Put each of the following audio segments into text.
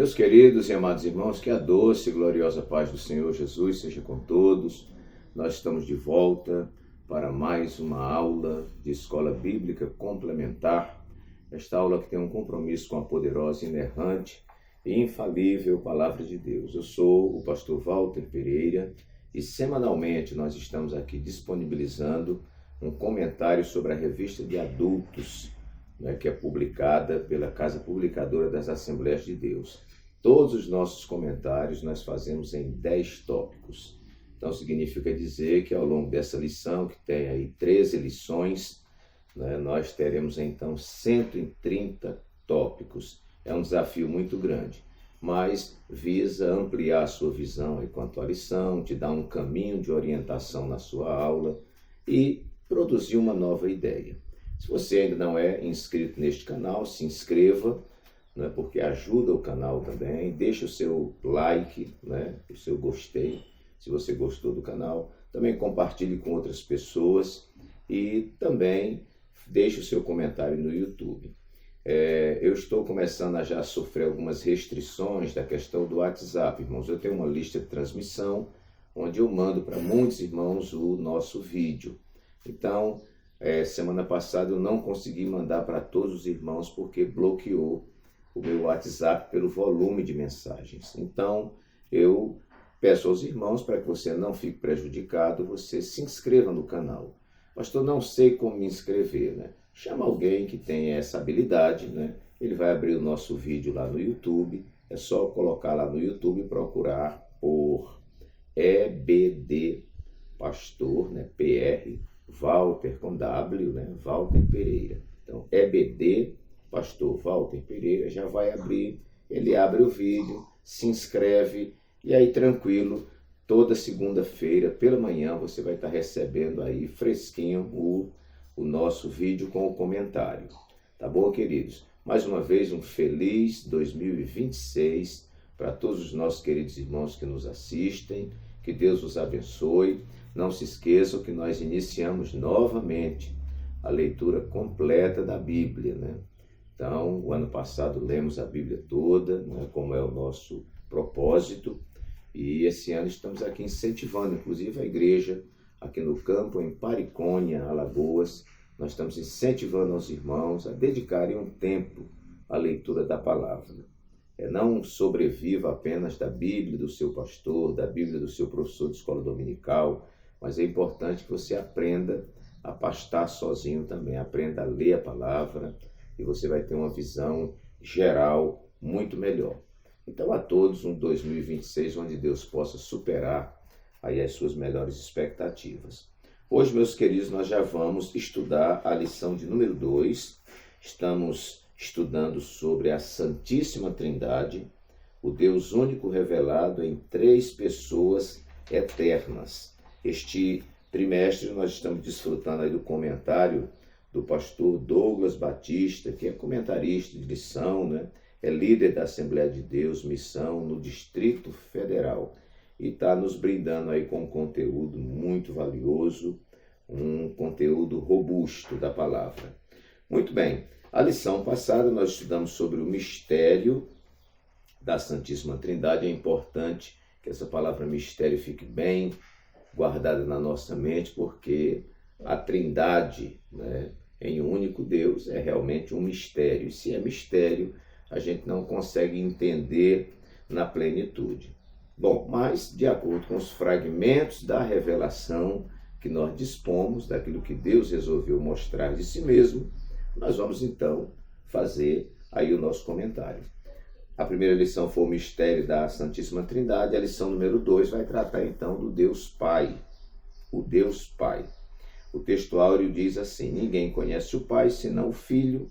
Meus queridos e amados irmãos, que a doce e gloriosa paz do Senhor Jesus seja com todos. Nós estamos de volta para mais uma aula de Escola Bíblica Complementar. Esta aula que tem um compromisso com a poderosa, inerrante e infalível Palavra de Deus. Eu sou o pastor Walter Pereira e semanalmente nós estamos aqui disponibilizando um comentário sobre a revista de adultos, que é publicada pela Casa Publicadora das Assembleias de Deus. Todos os nossos comentários nós fazemos em 10 tópicos. Então significa dizer que ao longo dessa lição, que tem aí 13 lições, nós teremos então 130 tópicos. É um desafio muito grande, mas visa ampliar a sua visão aí quanto à lição, te dar um caminho de orientação na sua aula e produzir uma nova ideia. Se você ainda não é inscrito neste canal, se inscreva, porque ajuda o canal também. Deixe o seu like, o seu gostei, se você gostou do canal. Também compartilhe com outras pessoas e também deixe o seu comentário no YouTube. Eu estou começando a já sofrer algumas restrições da questão do WhatsApp, irmãos. Eu tenho uma lista de transmissão onde eu mando para muitos irmãos o nosso vídeo. Então, semana passada eu não consegui mandar para todos os irmãos porque bloqueou o meu WhatsApp pelo volume de mensagens. Então, eu peço aos irmãos para que você não fique prejudicado, você se inscreva no canal. Pastor, não sei como me inscrever, Chama alguém que tenha essa habilidade, Ele vai abrir o nosso vídeo lá no YouTube. É só colocar lá no YouTube e procurar por EBD Pastor, PR, Walter com W, Walter Pereira. Então, EBD Pastor Walter Pereira, já vai abrir, ele abre o vídeo, se inscreve e aí tranquilo, toda segunda-feira pela manhã você vai estar recebendo aí fresquinho o nosso vídeo com o comentário. Tá bom, queridos? Mais uma vez um feliz 2026 para todos os nossos queridos irmãos que nos assistem, que Deus os abençoe. Não se esqueçam que nós iniciamos novamente a leitura completa da Bíblia, Então, o ano passado lemos a Bíblia toda, como é o nosso propósito, e esse ano estamos aqui incentivando, inclusive, a igreja aqui no campo, em Paricônia, Alagoas. Nós estamos incentivando os irmãos a dedicarem um tempo à leitura da palavra. Não sobreviva apenas da Bíblia do seu pastor, da Bíblia do seu professor de escola dominical, mas é importante que você aprenda a pastar sozinho também, aprenda a ler a palavra, e você vai ter uma visão geral muito melhor. Então, a todos um 2026 onde Deus possa superar aí as suas melhores expectativas. Hoje, meus queridos, nós já vamos estudar a lição de número 2. Estamos estudando sobre a Santíssima Trindade, o Deus único revelado em 3 pessoas eternas. Este trimestre nós estamos desfrutando aí do comentário do pastor Douglas Batista, que é comentarista de lição, é líder da Assembleia de Deus, missão no Distrito Federal, e está nos brindando aí com um conteúdo muito valioso, um conteúdo robusto da palavra. Muito bem, a lição passada nós estudamos sobre o mistério da Santíssima Trindade. É importante que essa palavra mistério fique bem guardada na nossa mente, porque a Trindade, em um único Deus, é realmente um mistério. E se é mistério, a gente não consegue entender na plenitude. Bom, mas de acordo com os fragmentos da revelação que nós dispomos, daquilo que Deus resolveu mostrar de si mesmo, nós vamos então fazer aí o nosso comentário. A primeira lição foi o mistério da Santíssima Trindade. A lição número 2 vai tratar então do Deus Pai, o Deus Pai. O texto áureo diz assim: ninguém conhece o Pai senão o Filho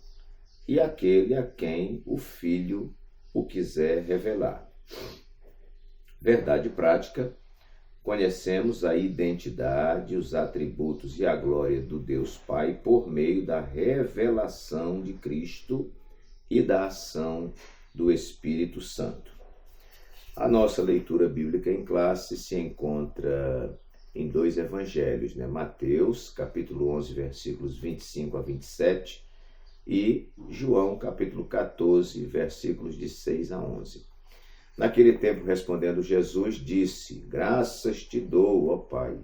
e aquele a quem o Filho o quiser revelar. Verdade prática: conhecemos a identidade, os atributos e a glória do Deus Pai por meio da revelação de Cristo e da ação do Espírito Santo. A nossa leitura bíblica em classe se encontra em 2 evangelhos, Mateus, capítulo 11, versículos 25 a 27, e João, capítulo 14, versículos de 6 a 11. Naquele tempo, respondendo Jesus, disse: Graças te dou, ó Pai,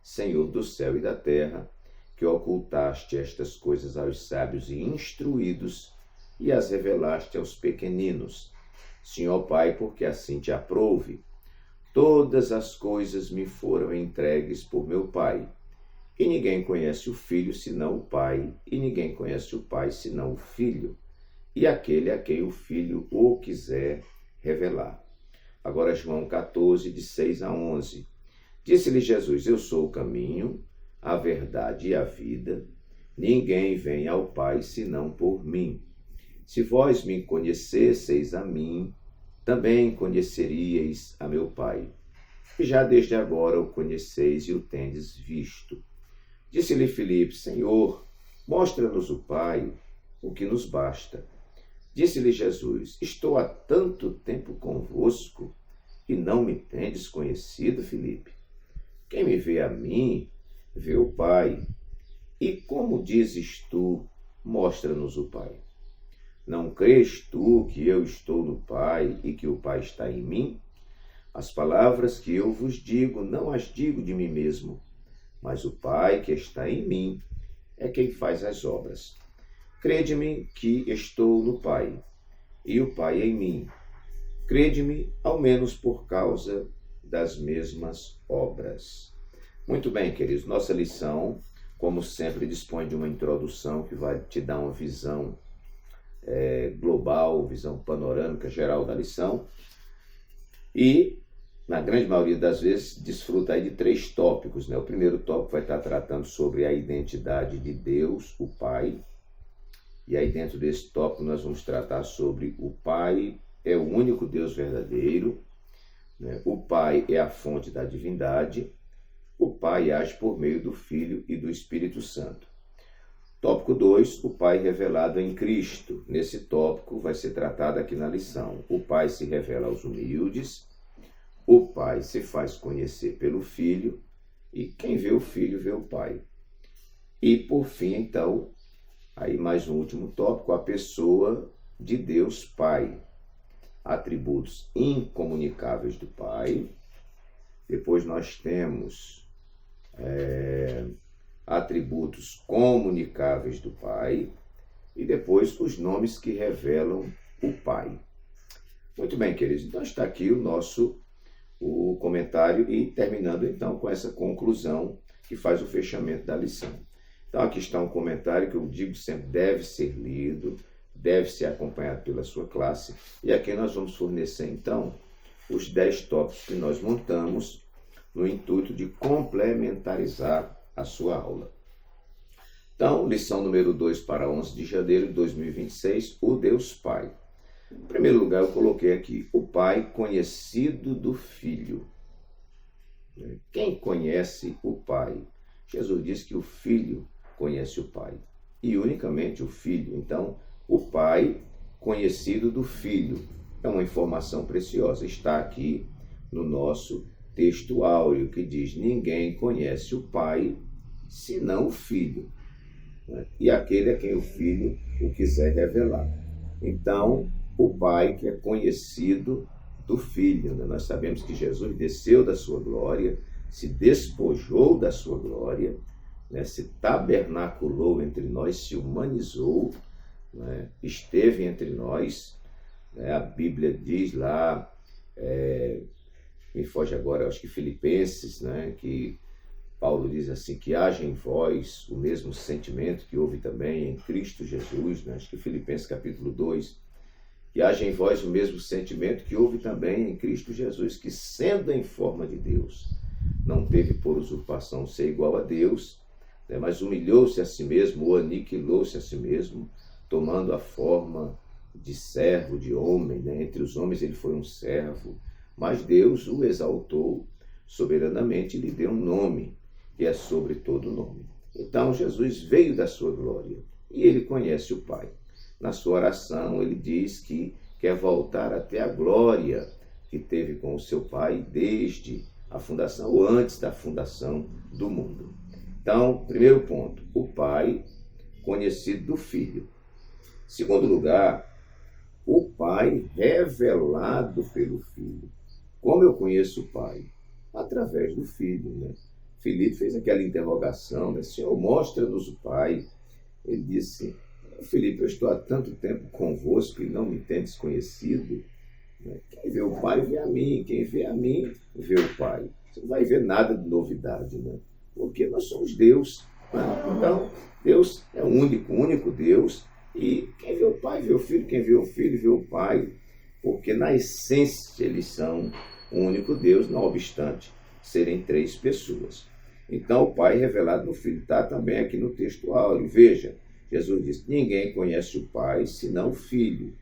Senhor do céu e da terra, que ocultaste estas coisas aos sábios e instruídos e as revelaste aos pequeninos. Sim, ó Pai, porque assim te aprouve. Todas as coisas me foram entregues por meu Pai. E ninguém conhece o Filho senão o Pai, e ninguém conhece o Pai senão o Filho, e aquele a quem o Filho o quiser revelar. Agora João 14, de 6 a 11. Disse-lhe Jesus: Eu sou o caminho, a verdade e a vida. Ninguém vem ao Pai senão por mim. Se vós me conhecesseis a mim, também conheceríeis a meu Pai. E já desde agora o conheceis e o tendes visto. Disse-lhe Filipe: Senhor, mostra-nos o Pai, o que nos basta. Disse-lhe Jesus: Estou há tanto tempo convosco e não me tendes conhecido, Filipe? Quem me vê a mim, vê o Pai. E como dizes tu: mostra-nos o Pai? Não crês tu que eu estou no Pai e que o Pai está em mim? As palavras que eu vos digo, não as digo de mim mesmo, mas o Pai que está em mim é quem faz as obras. Crede-me que estou no Pai, e o Pai em mim. Crede-me, ao menos por causa das mesmas obras. Muito bem, queridos, nossa lição, como sempre, dispõe de uma introdução que vai te dar uma visão global, visão panorâmica geral da lição. E, na grande maioria das vezes, desfruta aí de 3 tópicos, né? O primeiro tópico vai estar tratando sobre a identidade de Deus, o Pai. E aí dentro desse tópico nós vamos tratar sobre o Pai é o único Deus verdadeiro, né? O Pai é a fonte da divindade, o Pai age por meio do Filho e do Espírito Santo. Tópico 2, o Pai revelado em Cristo. Nesse tópico vai ser tratado aqui na lição. O Pai se revela aos humildes, o Pai se faz conhecer pelo Filho, e quem vê o Filho vê o Pai. E por fim, então, aí mais um último tópico, a pessoa de Deus Pai. Atributos incomunicáveis do Pai. Depois nós temos atributos comunicáveis do Pai. E depois os nomes que revelam o Pai. Muito bem, queridos. Então está aqui o comentário e terminando então com essa conclusão que faz o fechamento da lição. Então aqui está um comentário que eu digo sempre deve ser lido, deve ser acompanhado pela sua classe. E aqui nós vamos fornecer então os 10 tópicos que nós montamos no intuito de complementarizar a sua aula. Então, lição número 2 para 11 de janeiro de 2026, o Deus Pai. Em primeiro lugar, eu coloquei aqui o Pai conhecido do Filho. Quem conhece o Pai? Jesus diz que o Filho conhece o Pai, e unicamente o Filho. Então, o Pai conhecido do Filho é uma informação preciosa. Está aqui no nosso texto áureo, que diz: ninguém conhece o Pai senão o Filho, né? E aquele a quem o Filho o quiser revelar. Então, o Pai que é conhecido do Filho, né? Nós sabemos que Jesus desceu da sua glória, se despojou da sua glória, né? Se tabernaculou entre nós, se humanizou, né? Esteve entre nós, né? A Bíblia diz lá, me foge agora, acho que Filipenses, né? Que Paulo diz assim, que haja em vós o mesmo sentimento que houve também em Cristo Jesus, né? Acho que Filipenses capítulo 2, que haja em vós o mesmo sentimento que houve também em Cristo Jesus, que sendo em forma de Deus, não teve por usurpação ser igual a Deus, né? Mas humilhou-se a si mesmo, ou aniquilou-se a si mesmo, tomando a forma de servo, de homem, né? Entre os homens ele foi um servo, mas Deus o exaltou soberanamente e lhe deu um nome, que é sobre todo nome. Então Jesus veio da sua glória e ele conhece o Pai. Na sua oração ele diz que quer voltar até a glória que teve com o seu Pai desde a fundação, ou antes da fundação do mundo. Então, primeiro ponto, o Pai conhecido do Filho. Segundo lugar, o Pai revelado pelo Filho. Como eu conheço o Pai? Através do Filho, né? Filipe fez aquela interrogação, né? Senhor, mostra-nos o Pai. Ele disse, Filipe, eu estou há tanto tempo convosco e não me tendes conhecido. Quem vê o Pai vê a mim, quem vê a mim vê o Pai. Você não vai ver nada de novidade, né? Porque nós somos Deus. Né? Então, Deus é o único Deus, e quem vê o Pai vê o Filho, quem vê o Filho vê o Pai, porque na essência eles são um único Deus, não obstante serem três pessoas. Então, o Pai revelado no Filho está também aqui no texto áureo. Veja, Jesus disse, ninguém conhece o Pai senão o Filho.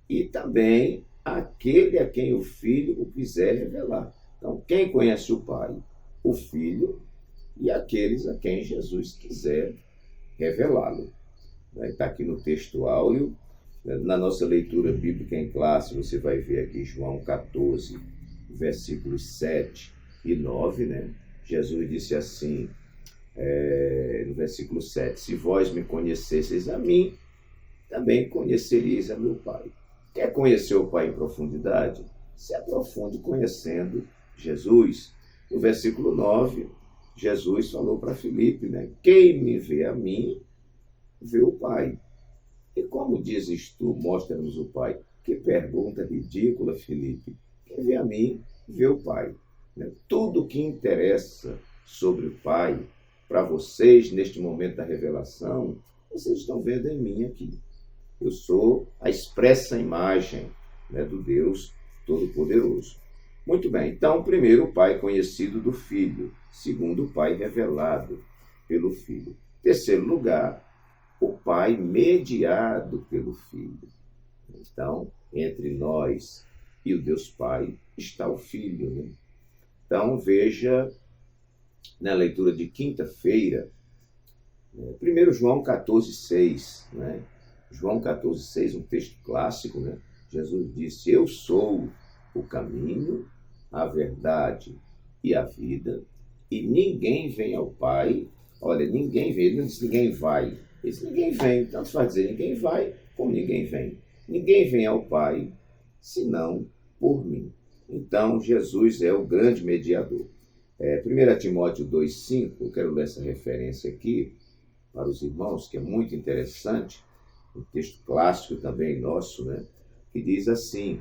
E também aquele a quem o Filho o quiser revelar. Então, quem conhece o Pai? O Filho e aqueles a quem Jesus quiser revelá-lo. Está aqui no texto áureo. Na nossa leitura bíblica em classe, você vai ver aqui João 14, versículos 7 e 9, né? Jesus disse assim, no versículo 7, se vós me conhecesseis a mim, também conheceríeis a meu Pai. Quer conhecer o Pai em profundidade? Se aprofunde conhecendo Jesus. No versículo 9, Jesus falou para Filipe, né? Quem me vê a mim, vê o Pai. E como dizes tu, mostra-nos o Pai? Que pergunta ridícula, Filipe. Quem vê a mim, vê o Pai. Tudo o que interessa sobre o Pai, para vocês, neste momento da revelação, vocês estão vendo em mim aqui. Eu sou a expressa imagem, né, do Deus Todo-Poderoso. Muito bem, então, primeiro, o Pai conhecido do Filho. Segundo, o Pai revelado pelo Filho. Terceiro lugar, o Pai mediado pelo Filho. Então, entre nós e o Deus Pai está o Filho, né? Então, veja na leitura de quinta-feira, 1 João 14,6, né? João 14,6, um texto clássico, né? Jesus disse, eu sou o caminho, a verdade e a vida, e ninguém vem ao Pai, olha, ninguém vem, ele não disse ninguém vai, ele disse ninguém vem, tanto faz dizer ninguém vai, como ninguém vem. Ninguém vem ao Pai, senão por mim. Então, Jesus é o grande mediador. 1 Timóteo 2,5, eu quero ler essa referência aqui para os irmãos, que é muito interessante, um texto clássico também nosso, né? Que diz assim,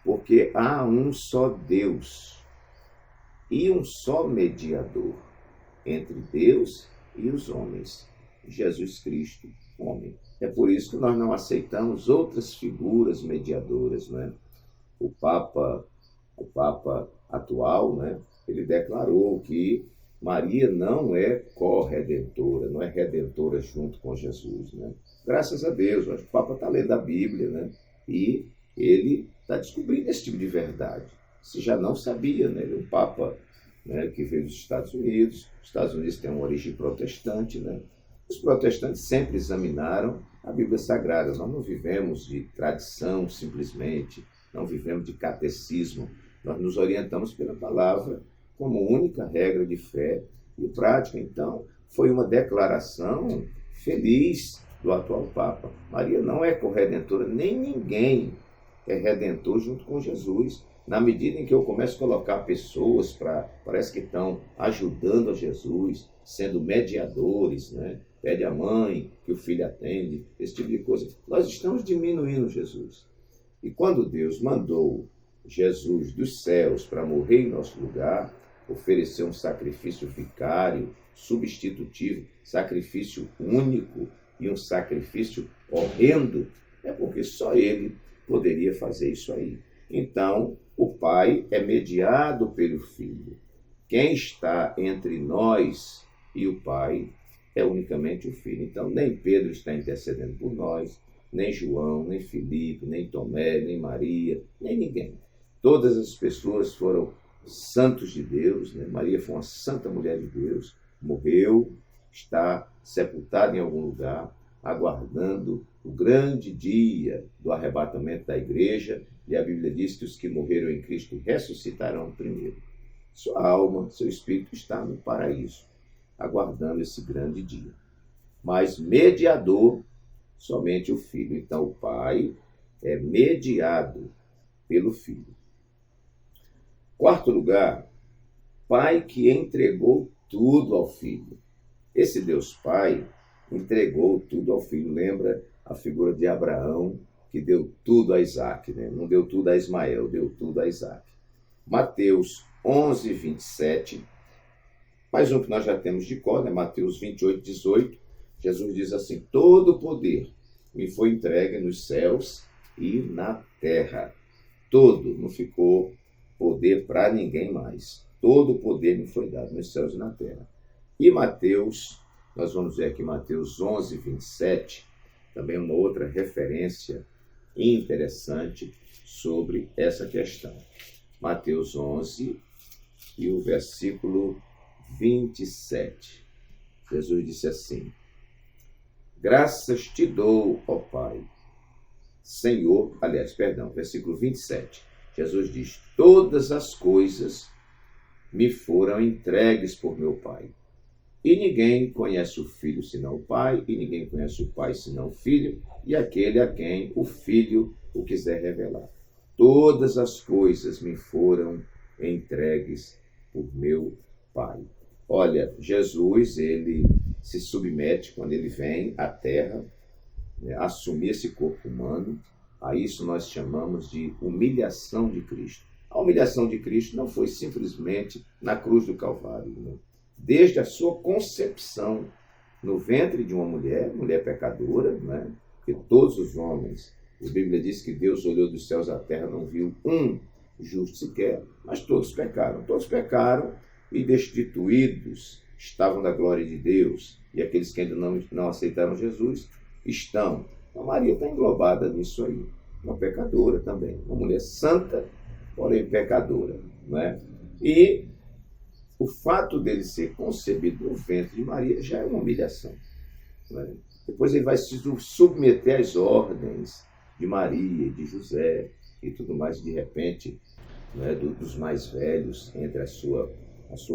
porque há um só Deus e um só mediador entre Deus e os homens, Jesus Cristo, homem. É por isso que nós não aceitamos outras figuras mediadoras, né? O Papa atual, né? Ele declarou que Maria não é corredentora, não é redentora junto com Jesus, né? Graças a Deus, o Papa está lendo a Bíblia, né? E ele está descobrindo esse tipo de verdade. Se já não sabia, né? Ele é um Papa, né, que veio dos Estados Unidos. Os Estados Unidos têm uma origem protestante, né? Os protestantes sempre examinaram a Bíblia Sagrada. Nós não vivemos de tradição simplesmente, não vivemos de catecismo. Nós nos orientamos pela palavra como única regra de fé e prática. Então, foi uma declaração feliz do atual Papa. Maria não é corredentora, nem ninguém é redentor junto com Jesus. Na medida em que eu começo a colocar pessoas parece que estão ajudando a Jesus, sendo mediadores, né? Pede a mãe, que o filho atende, esse tipo de coisa. Nós estamos diminuindo Jesus. E quando Deus mandou Jesus dos céus para morrer em nosso lugar, oferecer um sacrifício vicário, substitutivo, sacrifício único e um sacrifício horrendo, é porque só ele poderia fazer isso aí. Então, o Pai é mediado pelo Filho. Quem está entre nós e o Pai é unicamente o Filho. Então, nem Pedro está intercedendo por nós, nem João, nem Filipe, nem Tomé, nem Maria, nem ninguém. Todas as pessoas foram santos de Deus, né? Maria foi uma santa mulher de Deus, morreu, está sepultada em algum lugar, aguardando o grande dia do arrebatamento da igreja, e a Bíblia diz que os que morreram em Cristo ressuscitarão primeiro. Sua alma, seu espírito está no paraíso, aguardando esse grande dia. Mas mediador, somente o Filho. Então o Pai é mediado pelo Filho. Quarto lugar, Pai que entregou tudo ao Filho. Esse Deus Pai entregou tudo ao Filho. Lembra a figura de Abraão, que deu tudo a Isaac, né? Não deu tudo a Ismael, deu tudo a Isaac. Mateus 11, 27, mais um que nós já temos de cor, né? Mateus 28, 18, Jesus diz assim: todo poder me foi entregue nos céus e na terra. Todo, não ficou poder para ninguém mais. Todo poder me foi dado nos céus e na terra. E Mateus, nós vamos ver aqui Mateus 11, 27, também uma outra referência interessante sobre essa questão. Mateus 11 e o versículo 27. Jesus disse assim: graças te dou, ó Pai, Senhor, versículo 27. Jesus diz: todas as coisas me foram entregues por meu Pai. E ninguém conhece o Filho senão o Pai, e ninguém conhece o Pai senão o Filho, e aquele a quem o Filho o quiser revelar. Todas as coisas me foram entregues por meu Pai. Olha, Jesus, ele se submete quando ele vem à Terra, né, assumir esse corpo humano. A isso nós chamamos de humilhação de Cristo. A humilhação de Cristo não foi simplesmente na cruz do Calvário, né? Desde a sua concepção no ventre de uma mulher pecadora, né? Porque todos os homens, a Bíblia diz que Deus olhou dos céus à terra, não viu um justo sequer, mas todos pecaram e destituídos estavam da glória de Deus, e aqueles que ainda não aceitaram Jesus estão. A Maria está englobada nisso aí, uma pecadora também, uma mulher santa, porém pecadora, não é? E o fato dele ser concebido no ventre de Maria já é uma humilhação, não é? Depois ele vai se submeter às ordens de Maria e de José e tudo mais, de repente, não é, dos mais velhos entre a sua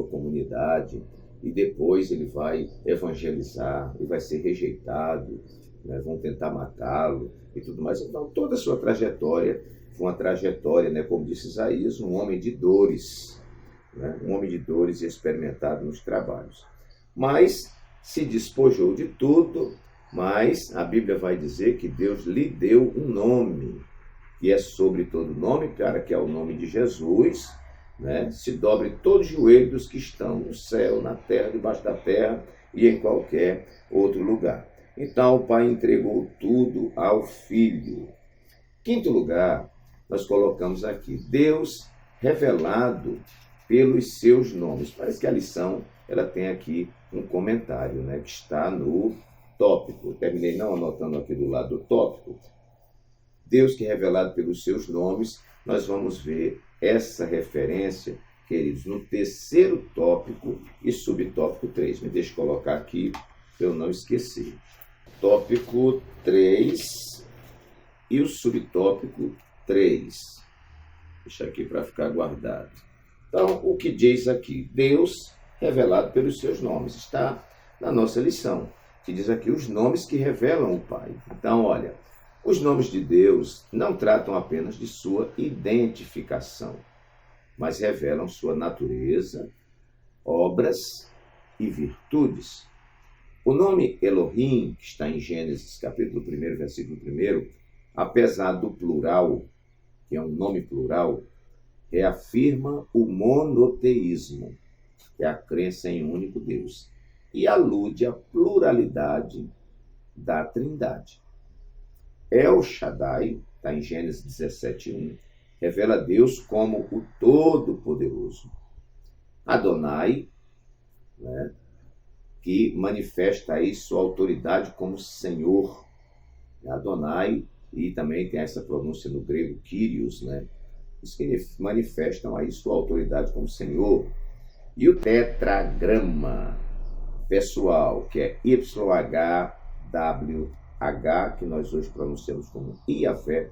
comunidade, e depois ele vai evangelizar e vai ser rejeitado, né, vão tentar matá-lo e tudo mais. Então, toda a sua trajetória foi uma trajetória, né, como disse Isaías, um homem de dores, né, um homem de dores experimentado nos trabalhos. Mas se despojou de tudo, mas a Bíblia vai dizer que Deus lhe deu um nome, que é sobre todo nome, cara, que é o nome de Jesus, né? Se dobre todo joelho dos que estão no céu, na terra, debaixo da terra e em qualquer outro lugar. Então o Pai entregou tudo ao Filho. Quinto lugar, nós colocamos aqui, Deus revelado pelos seus nomes. Parece que a lição ela tem aqui um comentário, né, que está no tópico. Terminei não anotando aqui do lado do tópico. Deus que é revelado pelos seus nomes. Nós vamos ver essa referência, queridos, no terceiro tópico e subtópico 3. Me deixe colocar aqui para eu não esquecer. Tópico 3 e o subtópico 3. Deixa aqui para ficar guardado. Então, o que diz aqui? Deus revelado pelos seus nomes. Está na nossa lição, que diz aqui os nomes que revelam o Pai. Então, olha, os nomes de Deus não tratam apenas de sua identificação, mas revelam sua natureza, obras e virtudes. O nome Elohim, que está em Gênesis, capítulo 1, versículo 1, apesar do plural, que é um nome plural, reafirma o monoteísmo, que é a crença em um único Deus, e alude à pluralidade da Trindade. El Shaddai, está em Gênesis 17:1, revela Deus como o Todo-Poderoso. Adonai, né, que manifesta aí sua autoridade como Senhor. Adonai, e também tem essa pronúncia no grego, Kyrios, né, que manifestam aí sua autoridade como Senhor. E o tetragrama pessoal, que é YHWH, que nós hoje pronunciamos como Iavé,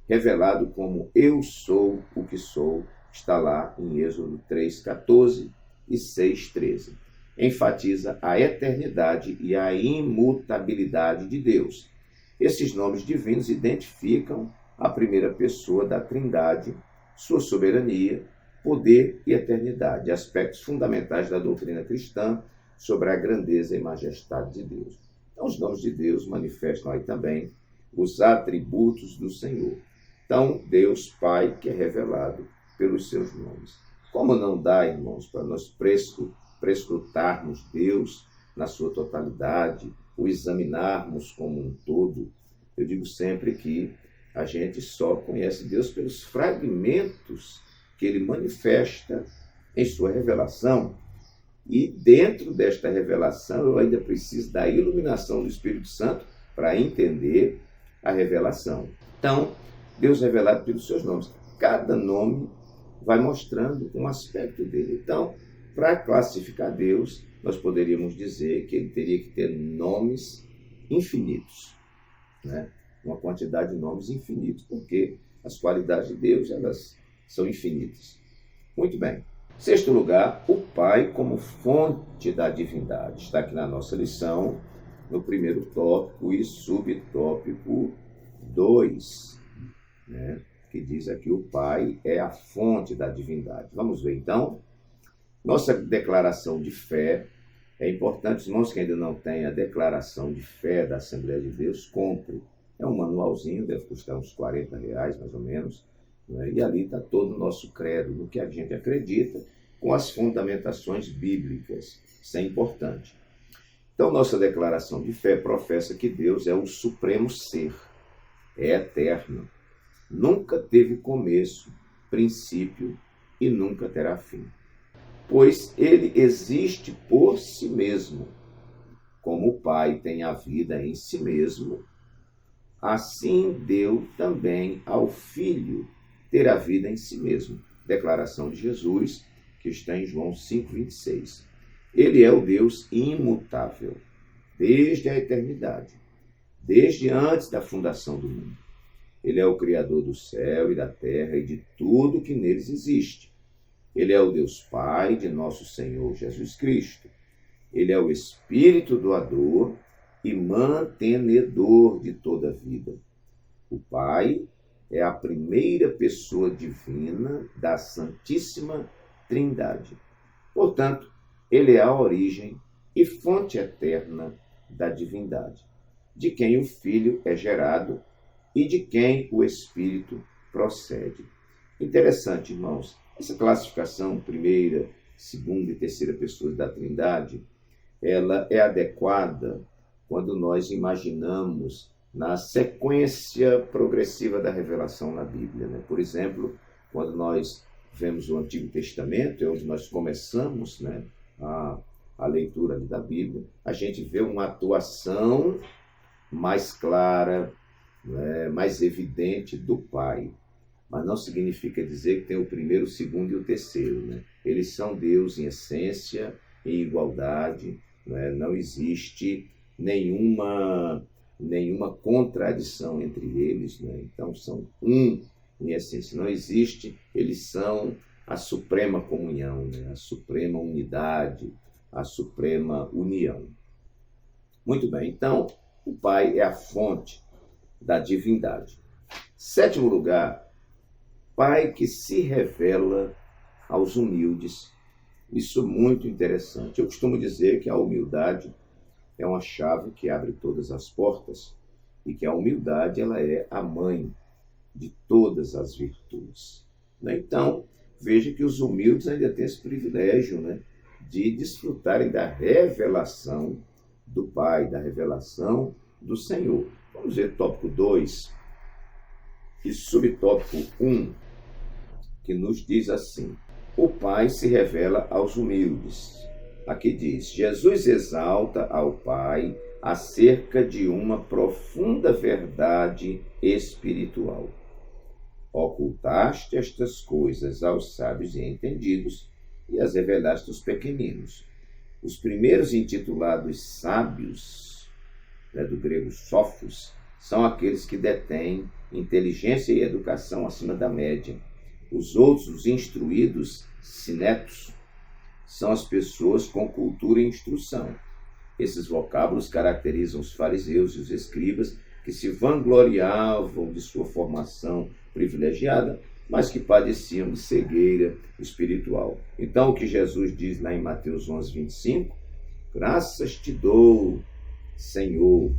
revelado como Eu sou o que sou, está lá em Êxodo 3:14 e 6:13. Enfatiza a eternidade e a imutabilidade de Deus. Esses nomes divinos identificam a primeira pessoa da Trindade, sua soberania, poder e eternidade, aspectos fundamentais da doutrina cristã sobre a grandeza e majestade de Deus. Então, os nomes de Deus manifestam aí também os atributos do Senhor. Então, Deus Pai, que é revelado pelos seus nomes. Como não dá, irmãos, para nós prescrutarmos Deus na sua totalidade, o examinarmos como um todo? Eu digo sempre que a gente só conhece Deus pelos fragmentos que Ele manifesta em sua revelação. E dentro desta revelação, eu ainda preciso da iluminação do Espírito Santo para entender a revelação. Então, Deus revelado pelos seus nomes. Cada nome vai mostrando um aspecto dele. Então, para classificar Deus, nós poderíamos dizer que ele teria que ter nomes infinitos, né? Uma quantidade de nomes infinitos, porque as qualidades de Deus, elas são infinitas. Muito bem. Sexto lugar, o Pai como fonte da divindade. Está aqui na nossa lição, no primeiro tópico e subtópico 2, né? Que diz aqui: o Pai é a fonte da divindade. Vamos ver então. Nossa declaração de fé é importante. Os irmãos que ainda não têm a declaração de fé da Assembleia de Deus, compre. É um manualzinho, deve custar uns R$40 mais ou menos, né? E ali está todo o nosso credo, no que a gente acredita, com as fundamentações bíblicas. Isso é importante. Então, nossa declaração de fé professa que Deus é o supremo ser, é eterno, nunca teve começo, princípio e nunca terá fim. Pois ele existe por si mesmo. Como o Pai tem a vida em si mesmo, assim deu também ao Filho ter a vida em si mesmo. Declaração de Jesus, que está em João 5,26. Ele é o Deus imutável, desde a eternidade, desde antes da fundação do mundo. Ele é o Criador do céu e da terra e de tudo que neles existe. Ele é o Deus Pai de nosso Senhor Jesus Cristo. Ele é o Espírito doador e mantenedor de toda a vida. O Pai é a primeira pessoa divina da Santíssima Trindade. Portanto, ele é a origem e fonte eterna da divindade, de quem o Filho é gerado e de quem o Espírito procede. Interessante, irmãos, essa classificação, primeira, segunda e terceira pessoas da Trindade, ela é adequada quando nós imaginamos na sequência progressiva da revelação na Bíblia, né? Por exemplo, quando nós vemos o Antigo Testamento, é onde nós começamos, né, a leitura da Bíblia, a gente vê uma atuação mais clara, né, mais evidente do Pai. Mas não significa dizer que tem o primeiro, o segundo e o terceiro, né? Eles são Deus em essência, em igualdade, né? Não existe nenhuma contradição entre eles, né? Então são um em essência. Não existe, eles são a suprema comunhão, né? A suprema unidade, a suprema união. Muito bem, então o Pai é a fonte da divindade. Sétimo lugar, Pai que se revela aos humildes. Isso é muito interessante. Eu costumo dizer que a humildade é uma chave que abre todas as portas e que a humildade ela é a mãe de todas as virtudes. Então, veja que os humildes ainda têm esse privilégio, né, de desfrutarem da revelação do Pai, da revelação do Senhor. Vamos ver tópico 2 e subtópico 1, que nos diz assim: o Pai se revela aos humildes. Aqui diz: Jesus exalta ao Pai acerca de uma profunda verdade espiritual. Ocultaste estas coisas aos sábios e entendidos e as revelaste aos pequeninos. Os primeiros intitulados sábios, né, do grego sófos, são aqueles que detêm inteligência e educação acima da média. Os outros, os instruídos, sinetos, são as pessoas com cultura e instrução. Esses vocábulos caracterizam os fariseus e os escribas, que se vangloriavam de sua formação privilegiada, mas que padeciam de cegueira espiritual. Então, o que Jesus diz lá em Mateus 11, 25, graças te dou, Senhor,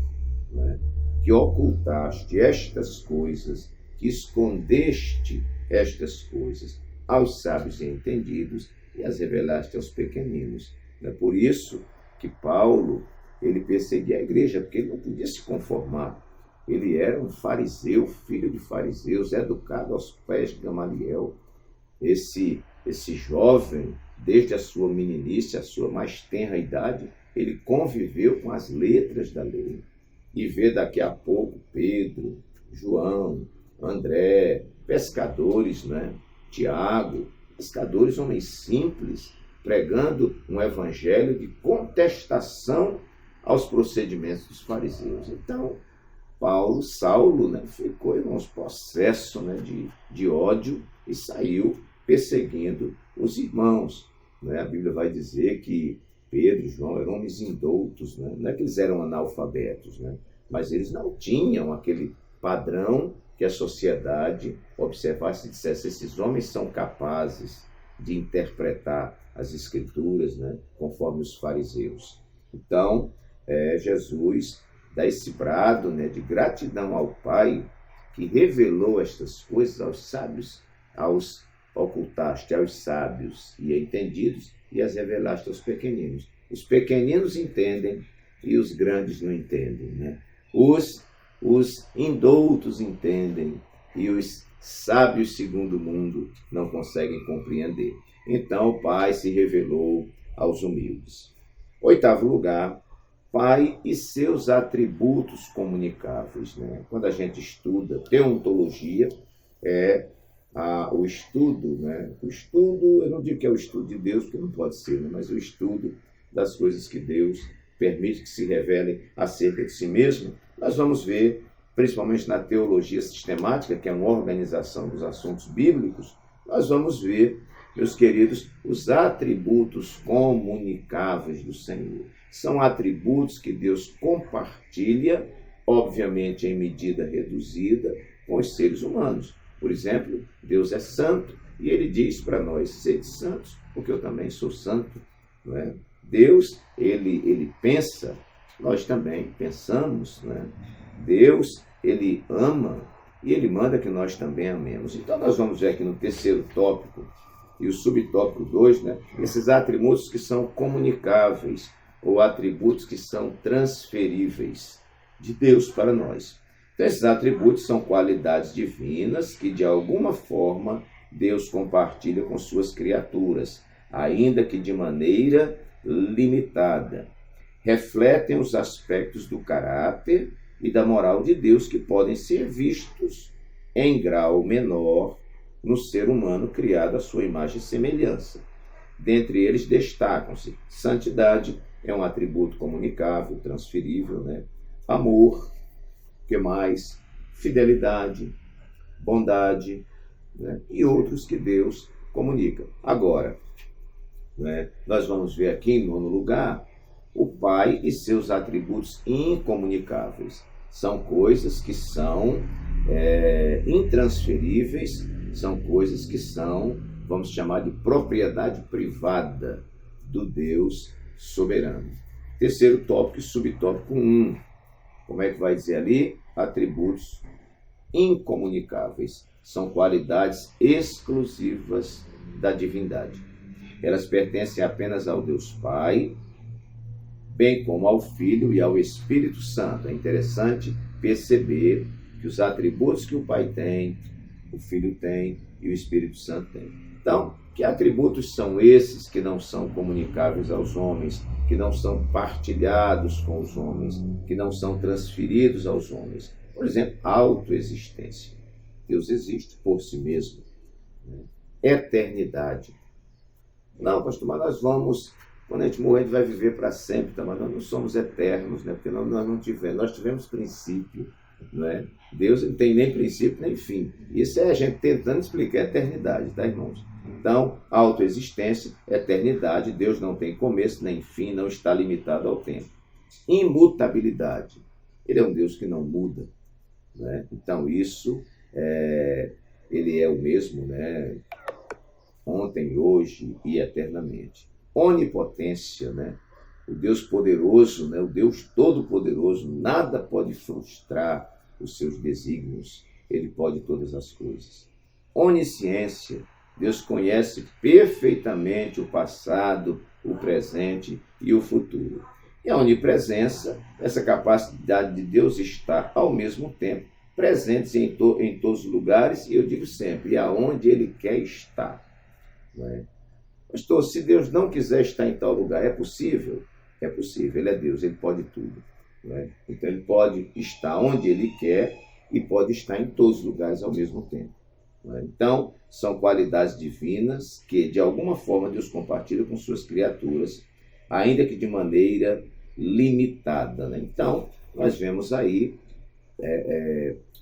né, que ocultaste estas coisas, que escondeste estas coisas aos sábios e entendidos e as revelaste aos pequeninos. É por isso que Paulo, ele perseguia a igreja, porque ele não podia se conformar. Ele era um fariseu, filho de fariseus, educado aos pés de Gamaliel. Esse jovem, desde a sua meninice, a sua mais tenra idade, ele conviveu com as letras da lei. E vê daqui a pouco Pedro, João, André, pescadores, né? Tiago, pescadores, homens simples, pregando um evangelho de contestação aos procedimentos dos fariseus. Então, Saulo, né, ficou em um processo, né, de ódio e saiu perseguindo os irmãos. Né? A Bíblia vai dizer que Pedro e João eram homens indoutos, né? Não é que eles eram analfabetos, né? Mas eles não tinham aquele padrão que a sociedade observasse e dissesse: esses homens são capazes de interpretar as Escrituras, né, conforme os fariseus. Então, Jesus dá esse brado, né, de gratidão ao Pai, que revelou estas coisas aos sábios, ocultaste aos sábios e entendidos e as revelaste aos pequeninos. Os pequeninos entendem e os grandes não entendem, né? Os indoutos entendem e os sábios segundo o mundo não conseguem compreender. Então o Pai se revelou aos humildes. 8º lugar, Pai e seus atributos comunicáveis, né? Quando a gente estuda teontologia, o estudo, né? O estudo, eu não digo que é o estudo de Deus, porque não pode ser, né? Mas o estudo das coisas que Deus permite que se revelem acerca de si mesmo. Nós vamos ver, principalmente na teologia sistemática, que é uma organização dos assuntos bíblicos, nós vamos ver, meus queridos, os atributos comunicáveis do Senhor. São atributos que Deus compartilha, obviamente em medida reduzida, com os seres humanos. Por exemplo, Deus é santo e ele diz para nós: sede santos, porque eu também sou santo. Não é? Deus, ele pensa, nós também pensamos. Não é? Deus, ele ama e ele manda que nós também amemos. Então nós vamos ver aqui no 3º tópico e o subtópico 2, né, esses atributos que são comunicáveis ou atributos que são transferíveis de Deus para nós. Então, esses atributos são qualidades divinas que, de alguma forma, Deus compartilha com suas criaturas, ainda que de maneira limitada. Refletem os aspectos do caráter e da moral de Deus que podem ser vistos em grau menor no ser humano criado à sua imagem e semelhança. Dentre eles destacam-se: santidade é um atributo comunicável, transferível, né? Amor, que mais? Fidelidade, bondade, né? E outros que Deus comunica. Agora, né, nós vamos ver aqui em 9º lugar o Pai e seus atributos incomunicáveis. São coisas que são intransferíveis, são coisas que são, vamos chamar de propriedade privada do Deus soberano. 3º tópico e subtópico 1. Como é que vai dizer ali? Atributos incomunicáveis. São qualidades exclusivas da divindade. Elas pertencem apenas ao Deus Pai, bem como ao Filho e ao Espírito Santo. É interessante perceber que os atributos que o Pai tem, o Filho tem e o Espírito Santo tem. Então, que atributos são esses que não são comunicáveis aos homens, que não são partilhados com os homens, que não são transferidos aos homens? Por exemplo, autoexistência. Deus existe por si mesmo. Eternidade. Não, pastor, mas nós vamos, quando a gente morrer, a gente vai viver para sempre, tá? Mas nós não somos eternos, né? Porque nós tivemos princípio. Não é? Deus não tem nem princípio nem fim. Isso é a gente tentando explicar a eternidade, tá, irmãos? Então, autoexistência, eternidade, Deus não tem começo nem fim, não está limitado ao tempo. Imutabilidade. Ele é um Deus que não muda. né? Então isso, ele é o mesmo, né? Ontem, hoje e eternamente. Onipotência, né? O Deus poderoso, né? O Deus todo-poderoso, nada pode frustrar os seus desígnios, ele pode todas as coisas. Onisciência, Deus conhece perfeitamente o passado, o presente e o futuro. E a onipresença, essa capacidade de Deus estar ao mesmo tempo presente em todos os lugares, e eu digo sempre, aonde ele quer estar. Não é? Pastor, se Deus não quiser estar em tal lugar, é possível? É possível, ele é Deus, ele pode tudo. Não é? Então ele pode estar onde ele quer e pode estar em todos os lugares ao mesmo tempo. Não é? Então, são qualidades divinas que, de alguma forma, Deus compartilha com suas criaturas, ainda que de maneira limitada. Né? Então, nós vemos aí,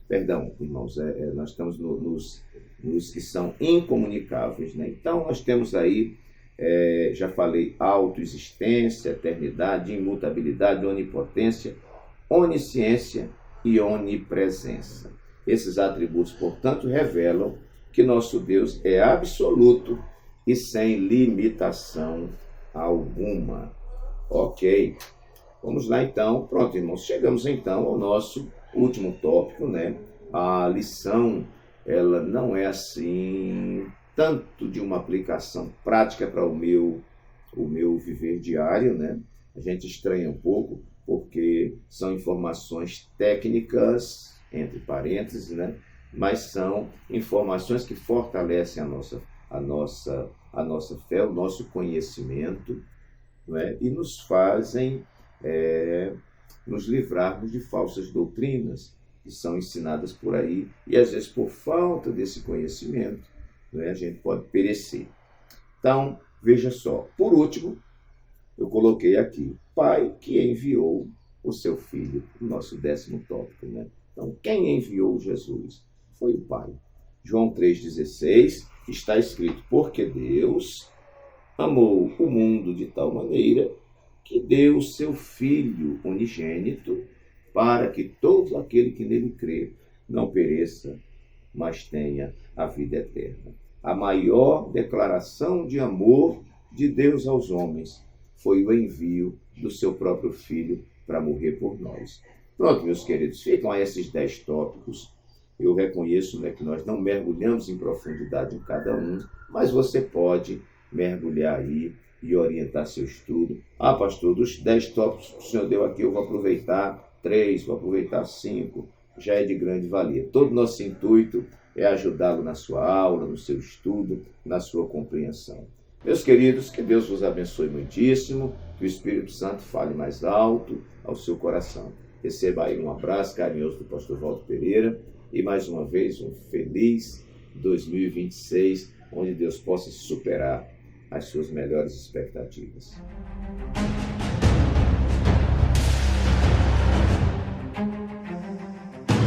perdão, irmãos, nós estamos nos que são incomunicáveis. Né? Então, nós temos aí, já falei, autoexistência, eternidade, imutabilidade, onipotência, onisciência e onipresença. Esses atributos, portanto, revelam que nosso Deus é absoluto e sem limitação alguma. Ok? Vamos lá então. Pronto, irmãos. Chegamos então ao nosso último tópico, né? A lição, ela não é assim tanto de uma aplicação prática para o meu viver diário, né? A gente estranha um pouco porque são informações técnicas, entre parênteses, né? Mas são informações que fortalecem a nossa fé, o nosso conhecimento, né? E nos fazem nos livrarmos de falsas doutrinas que são ensinadas por aí, e às vezes por falta desse conhecimento, né, a gente pode perecer. Então, veja só, por último, eu coloquei aqui, Pai que enviou o seu Filho, o nosso 10º tópico, né? Então, quem enviou Jesus? Foi o Pai. João 3,16 está escrito, porque Deus amou o mundo de tal maneira que deu o seu Filho unigênito para que todo aquele que nele crê não pereça, mas tenha a vida eterna. A maior declaração de amor de Deus aos homens foi o envio do seu próprio Filho para morrer por nós. Pronto, meus queridos, ficam aí esses 10 tópicos. Eu reconheço, né, que nós não mergulhamos em profundidade em cada um, mas você pode mergulhar aí e orientar seu estudo. Ah, pastor, dos 10 tópicos que o senhor deu aqui, eu vou aproveitar 3, vou aproveitar 5, já é de grande valia. Todo nosso intuito é ajudá-lo na sua aula, no seu estudo, na sua compreensão. Meus queridos, que Deus vos abençoe muitíssimo, que o Espírito Santo fale mais alto ao seu coração. Receba aí um abraço carinhoso do pastor Walter Pereira e mais uma vez um feliz 2026, onde Deus possa superar as suas melhores expectativas.